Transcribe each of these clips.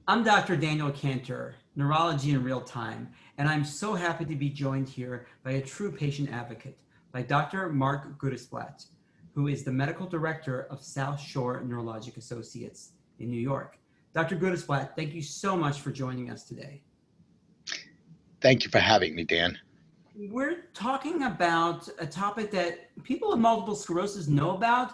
I'm Dr. Daniel Kantor, Neurology in Real Time, and I'm so happy to be joined here by a true patient advocate, by Dr. Marc Gudesblatt, who is the medical director of South Shore Neurologic Associates in New York. Dr. Gudesblatt, thank you so much for joining us today. Thank you for having me, Dan. We're talking about a topic that people with multiple sclerosis know about,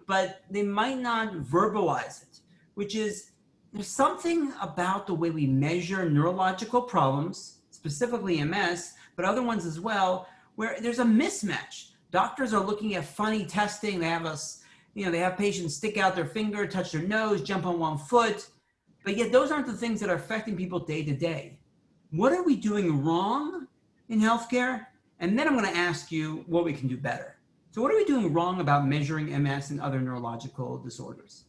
but they might not verbalize it, which is there's something about the way we measure neurological problems, specifically MS, but other ones as well, where there's a mismatch. Doctors are looking at funny testing. They have us, they have patients stick out their finger, touch their nose, jump on one foot, but yet those aren't the things that are affecting people day to day. What are we doing wrong in healthcare? And then I'm going to ask you what we can do better. So what are we doing wrong about measuring MS and other neurological disorders?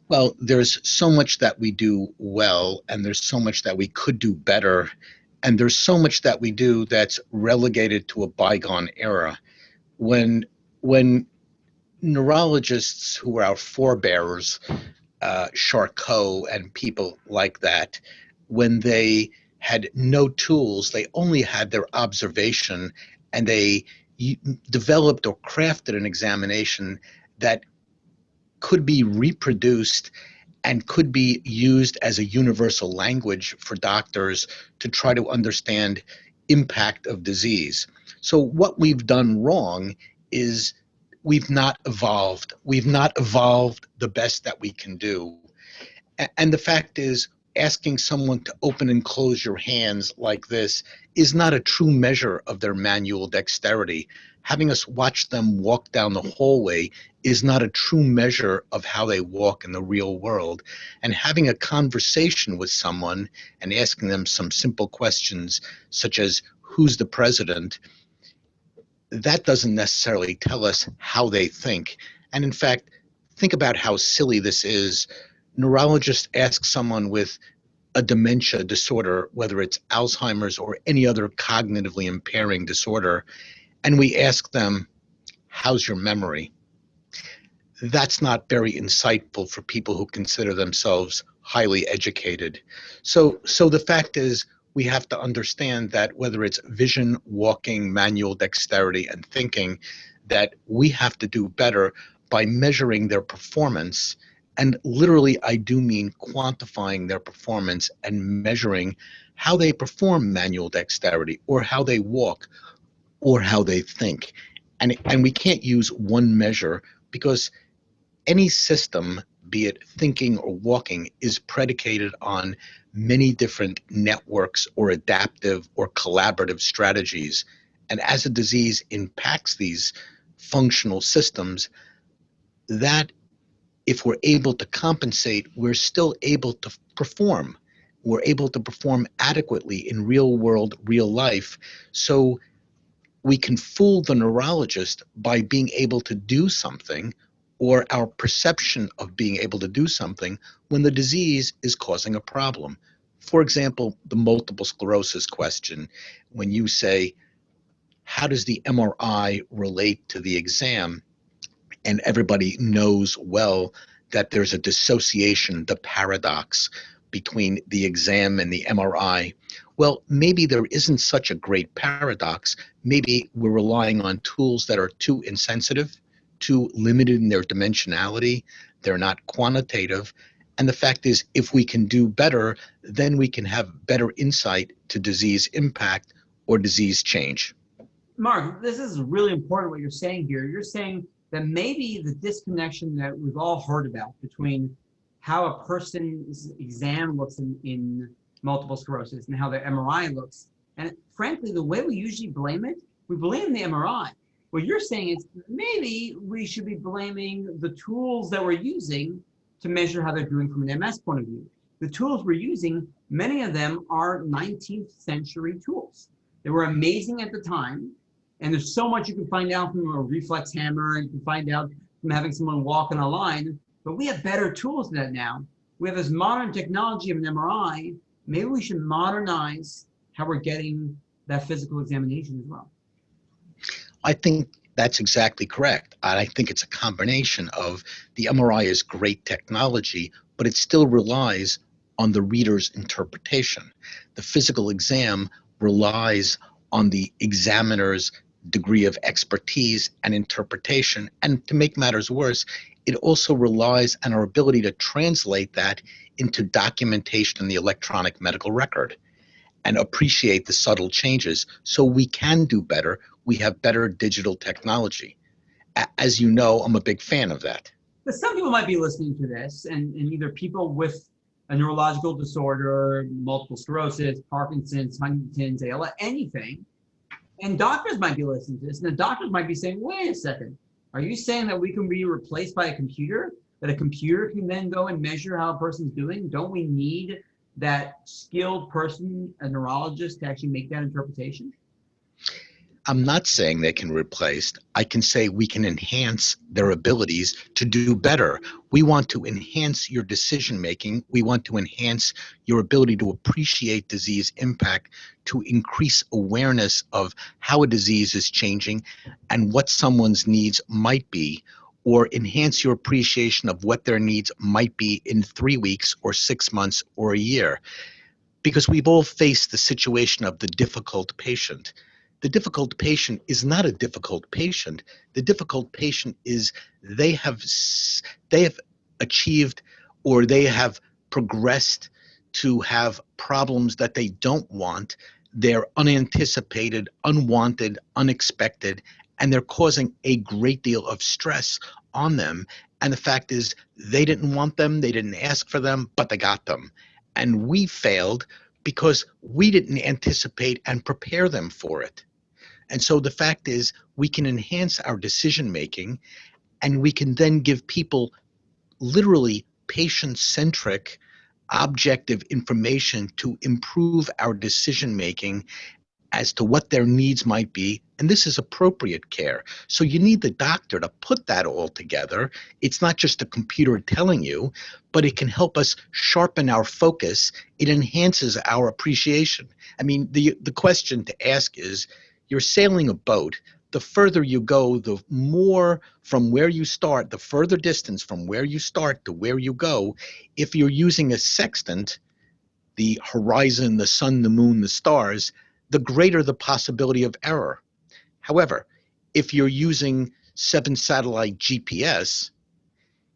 Well, there's so much that we do well, and there's so much that we could do better, and there's so much that we do that's relegated to a bygone era. When when neurologists who were our forebears, Charcot and people like that, when they had no tools, they only had their observation, and they developed or crafted an examination that could be reproduced and could be used as a universal language for doctors to try to understand impact of disease. So what we've done wrong is we've not evolved. We've not evolved the best that we can do. And the fact is, asking someone to open and close your hands like this is not a true measure of their manual dexterity. Having us watch them walk down the hallway is not a true measure of how they walk in the real world. And having a conversation with someone and asking them some simple questions, such as, who's the president? That doesn't necessarily tell us how they think. And in fact, think about how silly this is. Neurologists ask someone with a dementia disorder, whether it's Alzheimer's or any other cognitively impairing disorder, and we ask them, how's your memory? That's not very insightful for people who consider themselves highly educated. So the fact is, we have to understand that whether it's vision, walking, manual dexterity, and thinking, that we have to do better by measuring their performance. And literally, I do mean quantifying their performance and measuring how they perform manual dexterity, or how they walk, or how they think. And we can't use one measure, because any system, be it thinking or walking, is predicated on many different networks or adaptive or collaborative strategies. And as a disease impacts these functional systems, that if we're able to compensate, we're still able to perform. We're able to perform adequately in real world, real life. So we can fool the neurologist by being able to do something, or our perception of being able to do something, when the disease is causing a problem. For example, the multiple sclerosis question, when you say, how does the MRI relate to the exam? And everybody knows well that there's a dissociation, the paradox between the exam and the MRI. Well, maybe there isn't such a great paradox. Maybe we're relying on tools that are too insensitive, too limited in their dimensionality. They're not quantitative. And the fact is, if we can do better, then we can have better insight to disease impact or disease change. Marc, this is really important what you're saying here. You're saying that maybe the disconnection that we've all heard about between how a person's exam looks in multiple sclerosis and how their MRI looks, and frankly, the way we usually blame it, we blame the MRI. What you're saying is maybe we should be blaming the tools that we're using to measure how they're doing from an MS point of view. The tools we're using, many of them are 19th century tools. They were amazing at the time, and there's so much you can find out from a reflex hammer, you can find out from having someone walk on a line, but we have better tools than that now. We have this modern technology of an MRI. Maybe we should modernize how we're getting that physical examination as well. I think that's exactly correct. I think it's a combination of, the MRI is great technology, but it still relies on the reader's interpretation. The physical exam relies on the examiner's degree of expertise and interpretation. And to make matters worse, it also relies on our ability to translate that into documentation in the electronic medical record and appreciate the subtle changes so we can do better. We have better digital technology. As you know, I'm a big fan of that. But some people might be listening to this, and either people with a neurological disorder, multiple sclerosis, Parkinson's, Huntington's, ALS, anything, and doctors might be listening to this, and the doctors might be saying, wait a second, are you saying that we can be replaced by a computer? That a computer can then go and measure how a person's doing? Don't we need that skilled person, a neurologist, to actually make that interpretation? I'm not saying they can replace. I can say we can enhance their abilities to do better. We want to enhance your decision making. We want to enhance your ability to appreciate disease impact, to increase awareness of how a disease is changing and what someone's needs might be, or enhance your appreciation of what their needs might be in 3 weeks or 6 months or a year. Because we've all faced the situation of the difficult patient. The difficult patient is not a difficult patient. The difficult patient is they have achieved or they have progressed to have problems that they don't want. They're unanticipated, unwanted, unexpected, and they're causing a great deal of stress on them. And the fact is, they didn't want them, they didn't ask for them, but they got them. And we failed because we didn't anticipate and prepare them for it. And so the fact is, we can enhance our decision making, and we can then give people literally patient-centric, objective information to improve our decision making as to what their needs might be. And this is appropriate care. So you need the doctor to put that all together. It's not just a computer telling you, but it can help us sharpen our focus. It enhances our appreciation. I mean, the question to ask is, you're sailing a boat. The further you go, the more from where you start, the further distance from where you start to where you go. If you're using a sextant, the horizon, the sun, the moon, the stars, the greater the possibility of error. However, if you're using 7-satellite GPS,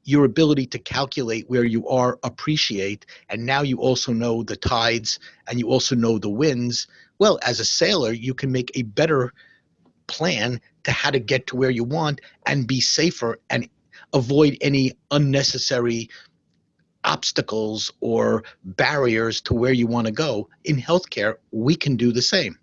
your ability to calculate where you are, appreciate, and now you also know the tides and you also know the winds. Well, as a sailor, you can make a better plan to how to get to where you want and be safer and avoid any unnecessary obstacles or barriers to where you want to go. In healthcare, we can do the same.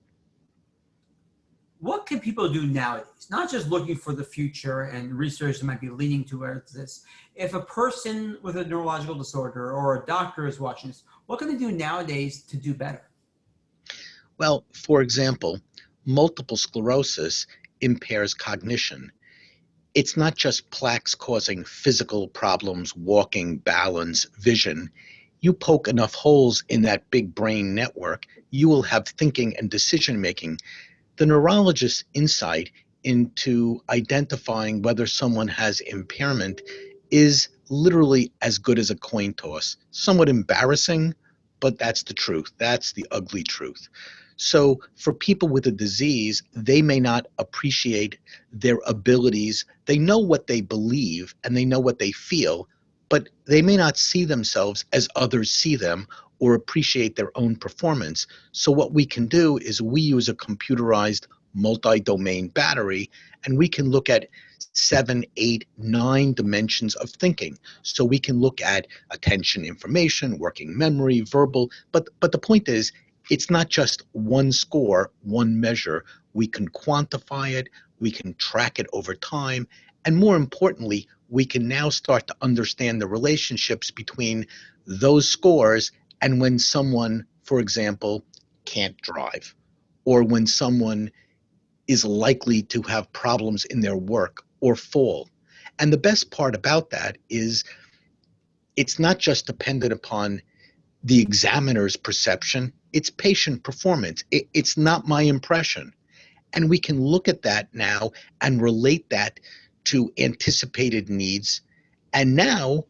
What can people do nowadays? Not just looking for the future, and research might be leaning towards this. If a person with a neurological disorder or a doctor is watching this, what can they do nowadays to do better? Well, for example, multiple sclerosis impairs cognition. It's not just plaques causing physical problems, walking, balance, vision. You poke enough holes in that big brain network, you will have thinking and decision making. The neurologist's insight into identifying whether someone has impairment is literally as good as a coin toss. Somewhat embarrassing, but that's the truth. That's the ugly truth. So for people with a disease, they may not appreciate their abilities. They know what they believe and they know what they feel, but they may not see themselves as others see them or appreciate their own performance. So what we can do is we use a computerized multi-domain battery, and we can look at 7, 8, 9 dimensions of thinking. So we can look at attention, information, working memory, verbal, but the point is, it's not just one score, one measure. We can quantify it, we can track it over time, and more importantly, we can now start to understand the relationships between those scores and when someone, for example, can't drive, or when someone is likely to have problems in their work or fall. And the best part about that is it's not just dependent upon the examiner's perception, it's patient performance. It's not my impression. And we can look at that now and relate that to anticipated needs. And now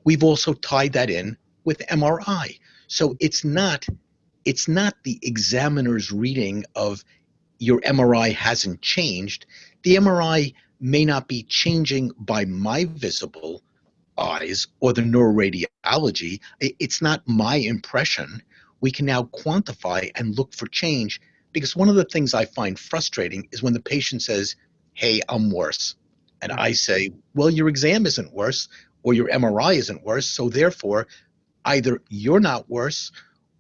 we've also tied that in with MRI. So it's not the examiner's reading of your MRI hasn't changed. The MRI may not be changing by my visible eyes or the neuroradiology. It's not my impression. We can now quantify and look for change, because one of the things I find frustrating is when the patient says, "Hey, I'm worse." And I say, "Well, your exam isn't worse or your MRI isn't worse. So therefore, either you're not worse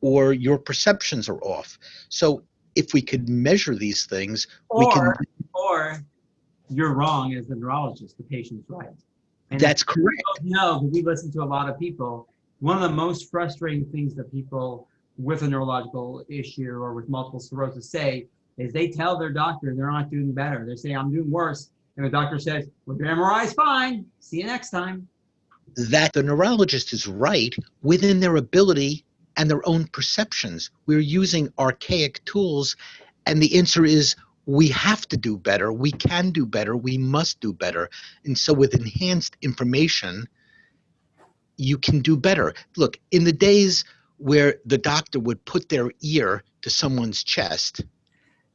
or your perceptions are off." So if we could measure these things, we can. Or you're wrong as the neurologist, the patient's right. And That's correct. No, but we listen to a lot of people. One of the most frustrating things that people with a neurological issue or with multiple sclerosis say is they tell their doctor they're not doing better. They say, "I'm doing worse." And the doctor says, "Well, your MRI is fine. See you next time." That the neurologist is right within their ability and their own perceptions. We're using archaic tools, and the answer is we have to do better. We can do better. We must do better. And so with enhanced information, you can do better. Look, in the days where the doctor would put their ear to someone's chest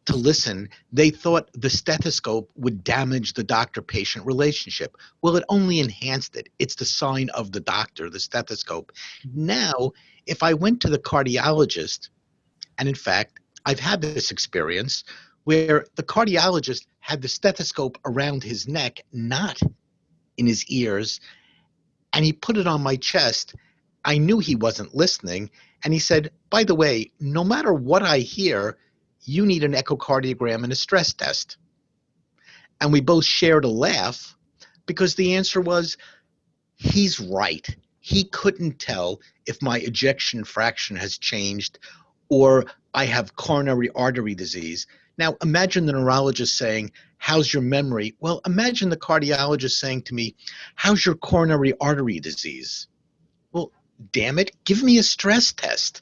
to listen, they thought the stethoscope would damage the doctor-patient relationship. Well, it only enhanced it. It's the sign of the doctor, the stethoscope. Now, if I went to the cardiologist, and in fact, I've had this experience where the cardiologist had the stethoscope around his neck, not in his ears, and he put it on my chest. I knew he wasn't listening, and he said, "By the way, no matter what I hear, you need an echocardiogram and a stress test." And we both shared a laugh, because the answer was, he's right. He couldn't tell if my ejection fraction has changed or I have coronary artery disease. Now, imagine the neurologist saying, "How's your memory?" Well, imagine the cardiologist saying to me, "How's your coronary artery disease?" Well, damn it, give me a stress test.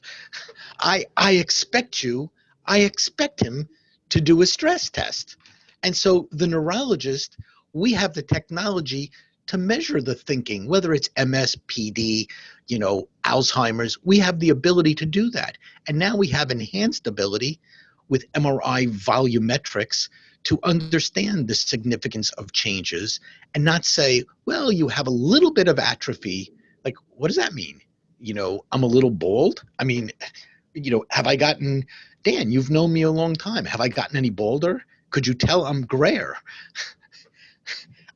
I expect him to do a stress test. And so the neurologist, we have the technology to measure the thinking, whether it's MS, PD, Alzheimer's. We have the ability to do that. And now we have enhanced ability with MRI volumetrics to understand the significance of changes and not say, "Well, you have a little bit of atrophy." Like, what does that mean? I'm a little bald. I mean, have I gotten, Dan, you've known me a long time. Have I gotten any bolder? Could you tell I'm grayer?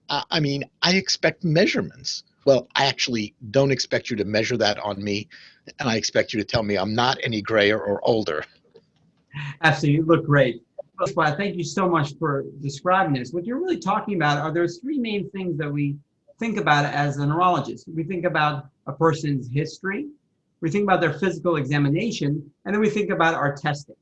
I mean, I expect measurements. Well, I actually don't expect you to measure that on me, and I expect you to tell me I'm not any grayer or older. Absolutely, you look great. Gudesblatt, thank you so much for describing this. What you're really talking about are there's three main things that we think about as a neurologist. We think about a person's history, we think about their physical examination, and then we think about our testing.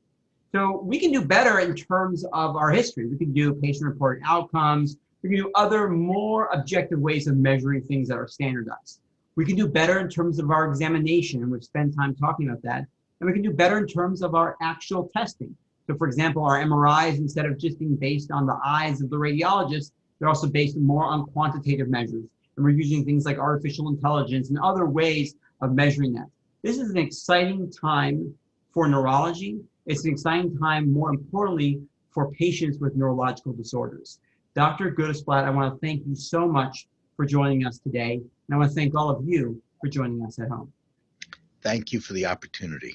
So we can do better in terms of our history. We can do patient-reported outcomes. We can do other more objective ways of measuring things that are standardized. We can do better in terms of our examination, and we've spent time talking about that. And we can do better in terms of our actual testing. So for example, our MRIs, instead of just being based on the eyes of the radiologist, they're also based more on quantitative measures. And we're using things like artificial intelligence and other ways of measuring that. This is an exciting time for neurology. It's an exciting time, more importantly, for patients with neurological disorders. Dr. Gudesblatt, I want to thank you so much for joining us today. And I want to thank all of you for joining us at home. Thank you for the opportunity.